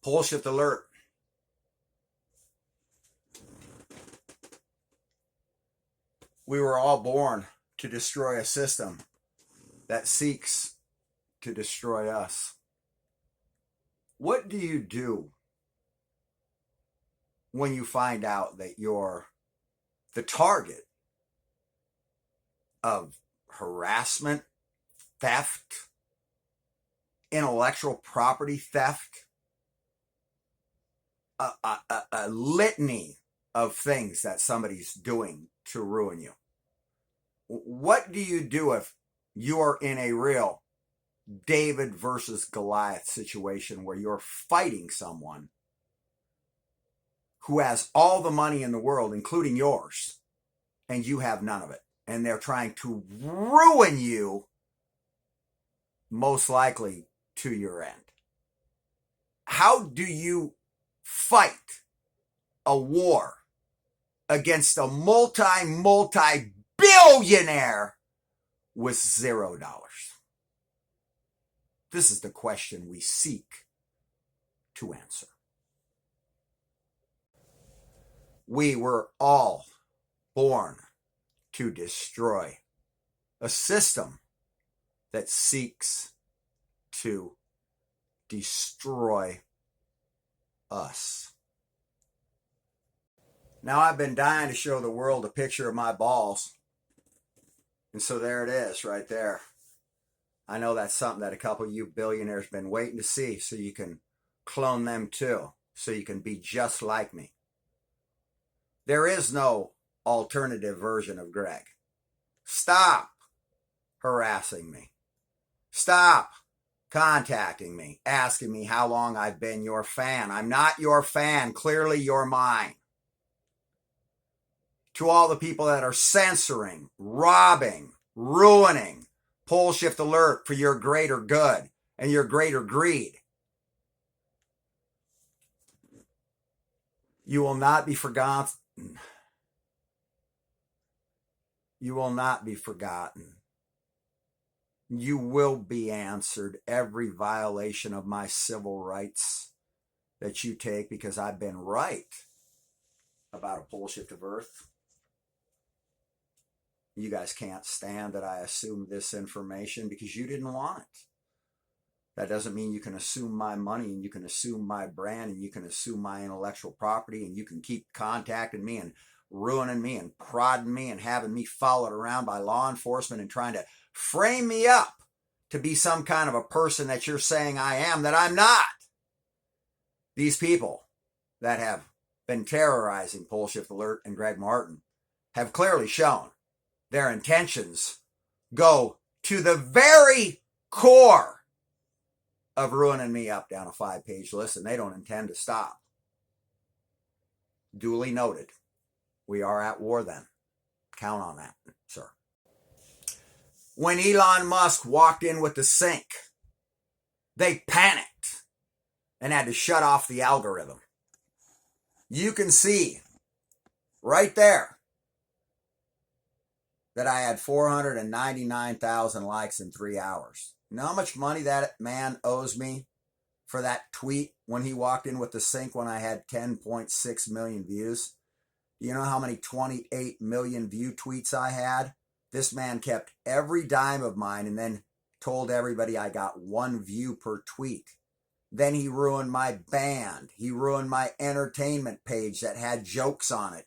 Poleshift alert. We were all born to destroy a system that seeks to destroy us. What do you do when you find out that you're the target of harassment, theft, intellectual property theft, a litany of things that somebody's doing to ruin you? What do you do if you're in a real David versus Goliath situation where you're fighting someone who has all the money in the world, including yours, and you have none of it, and they're trying to ruin you, most likely to your end? How do you fight a war against a multi-billionaire with $0? This is the question we seek to answer. We were all born to destroy a system that seeks to destroy us. Now, I've been dying to show the world a picture of my balls. And so there it is right there. I know that's something that a couple of you billionaires been waiting to see, so you can clone them too, so you can be just like me. There is no alternative version of Greg. Stop harassing me. Stop contacting me, asking me how long I've been your fan. I'm not your fan. Clearly, you're mine. To all the people that are censoring, robbing, ruining Poleshift alert for your greater good and your greater greed, you will not be forgotten. You will not be forgotten. You will be answered every violation of my civil rights that you take, because I've been right about a Poleshift of Earth. You guys can't stand that I assume this information because you didn't want it. That doesn't mean you can assume my money, and you can assume my brand, and you can assume my intellectual property, and you can keep contacting me and ruining me and prodding me and having me followed around by law enforcement and trying to frame me up to be some kind of a person that you're saying I am, that I'm not. These people that have been terrorizing Poleshift Alert and Greg Martin have clearly shown their intentions go to the very core of ruining me up down a 5-page list, and they don't intend to stop. Duly noted. We are at war then. Count on that, sir. When Elon Musk walked in with the sink, they panicked and had to shut off the algorithm. You can see right there that I had 499,000 likes in 3 hours. You know how much money that man owes me for that tweet when he walked in with the sink when I had 10.6 million views? You know how many 28 million view tweets I had? This man kept every dime of mine and then told everybody I got 1 view per tweet. Then he ruined my band. He ruined my entertainment page that had jokes on it.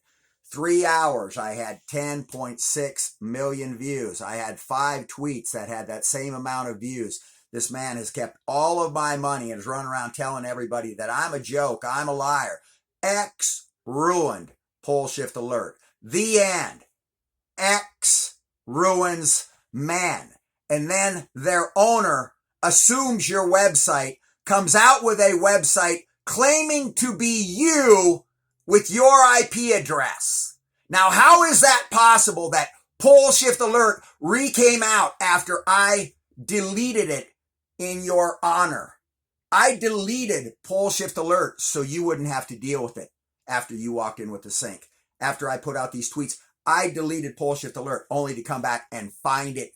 3 hours, I had 10.6 million views. I had 5 tweets that had that same amount of views. This man has kept all of my money and is running around telling everybody that I'm a joke, I'm a liar. X ruined Poleshift Alert. The end. X ruins men. And then their owner assumes your website, comes out with a website claiming to be you with your IP address. Now, how is that possible that Poleshift Alert came out after I deleted it in your honor? I deleted Poleshift Alert so you wouldn't have to deal with it after you walked in with the sink. After I put out these tweets, I deleted Poleshift Alert only to come back and find it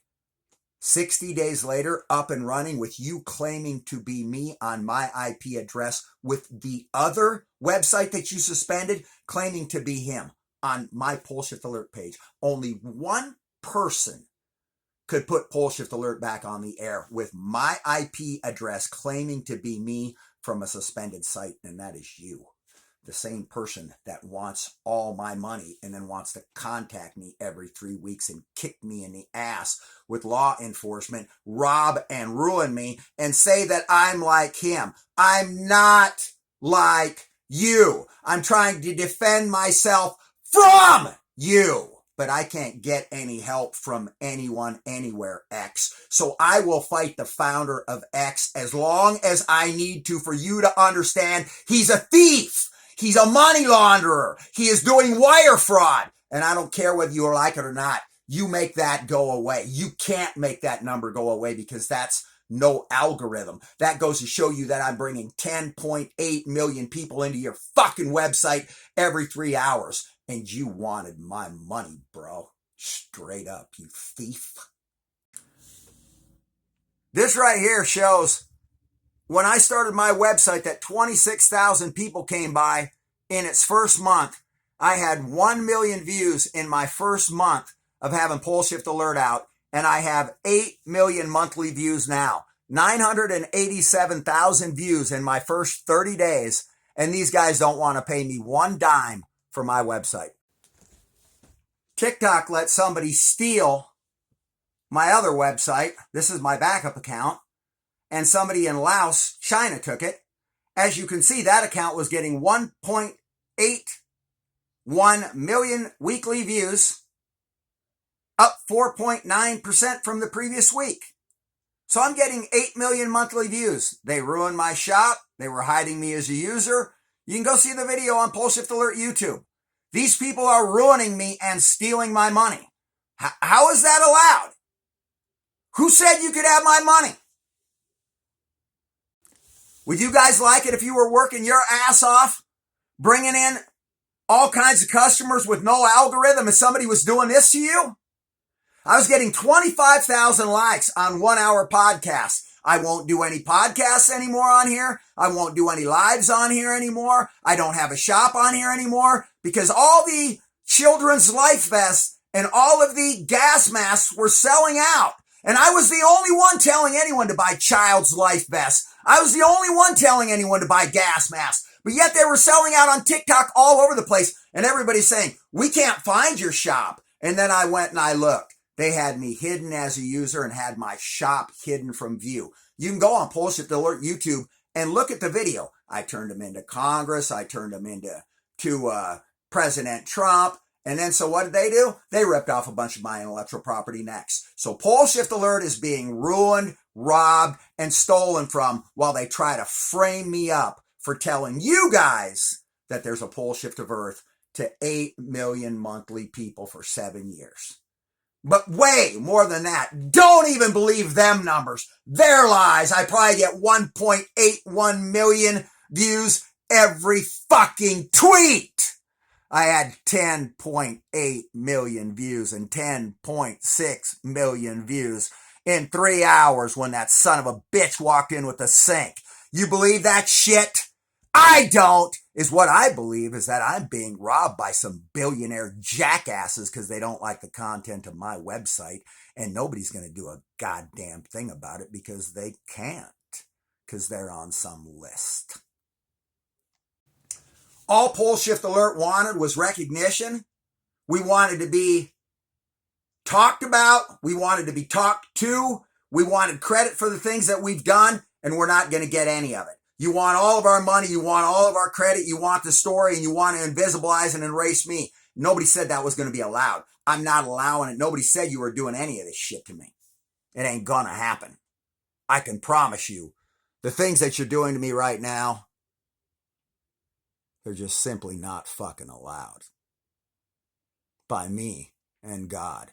60 days later, up and running with you claiming to be me on my IP address with the other website that you suspended claiming to be him on my Poleshift alert page. Only one person could put Poleshift alert back on the air with my IP address claiming to be me from a suspended site, and that is you. The same person that wants all my money and then wants to contact me every 3 weeks and kick me in the ass with law enforcement, rob and ruin me, and say that I'm like him. I'm not like you. I'm trying to defend myself from you. But I can't get any help from anyone anywhere, X. So I will fight the founder of X as long as I need to for you to understand he's a thief. He's a money launderer. He is doing wire fraud. And I don't care whether you like it or not. You make that go away. You can't make that number go away because that's no algorithm. That goes to show you that I'm bringing 10.8 million people into your fucking website every 3 hours. And you wanted my money, bro. Straight up, you thief. This right here shows when I started my website that 26,000 people came by in its first month. I had 1 million views in my first month of having Poleshift alert out, and I have 8 million monthly views now. 987,000 views in my first 30 days, and these guys don't want to pay me one dime for my website. TikTok let somebody steal my other website. This is my backup account. And somebody in Laos, China, took it. As you can see, that account was getting 1.81 million weekly views, up 4.9% from the previous week. So I'm getting 8 million monthly views. They ruined my shop. They were hiding me as a user. You can go see the video on Poleshift Alert YouTube. These people are ruining me and stealing my money. How is that allowed? Who said you could have my money? Would you guys like it if you were working your ass off, bringing in all kinds of customers with no algorithm and somebody was doing this to you? I was getting 25,000 likes on 1 hour podcasts. I won't do any podcasts anymore on here. I won't do any lives on here anymore. I don't have a shop on here anymore because all the children's life vests and all of the gas masks were selling out. And I was the only one telling anyone to buy child's life vests. I was the only one telling anyone to buy gas masks. But yet they were selling out on TikTok all over the place. And everybody's saying, we can't find your shop. And then I went and I looked. They had me hidden as a user and had my shop hidden from view. You can go on Poleshift Alert YouTube and look at the video. I turned them into Congress. I turned them into President Trump. And then so what did they do? They ripped off a bunch of my intellectual property next. So Poleshift Alert is being ruined, robbed, and stolen from while they try to frame me up for telling you guys that there's a Poleshift of Earth to 8 million monthly people for 7 years. But way more than that. Don't even believe them numbers. They're lies. I probably get 1.81 million views every fucking tweet. I had 10.8 million views and 10.6 million views in 3 hours when that son of a bitch walked in with a sink. You believe that shit? I don't. Is what I believe is that I'm being robbed by some billionaire jackasses because they don't like the content of my website, and nobody's going to do a goddamn thing about it because they can't, because they're on some list. All Poleshift Alert wanted was recognition. We wanted to be talked about. We wanted to be talked to. We wanted credit for the things that we've done, and we're not going to get any of it. You want all of our money. You want all of our credit. You want the story, and you want to invisibilize and erase me. Nobody said that was going to be allowed. I'm not allowing it. Nobody said you were doing any of this shit to me. It ain't going to happen. I can promise you the things that you're doing to me right now, they're just simply not fucking allowed. By me and God.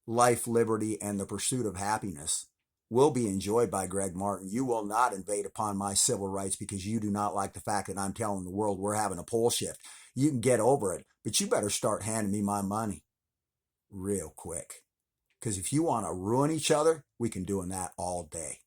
Life, liberty, and the pursuit of happiness will be enjoyed by Greg Martin. You will not invade upon my civil rights because you do not like the fact that I'm telling the world we're having a pole shift. You can get over it, but you better start handing me my money real quick. Because if you want to ruin each other, we can do that all day.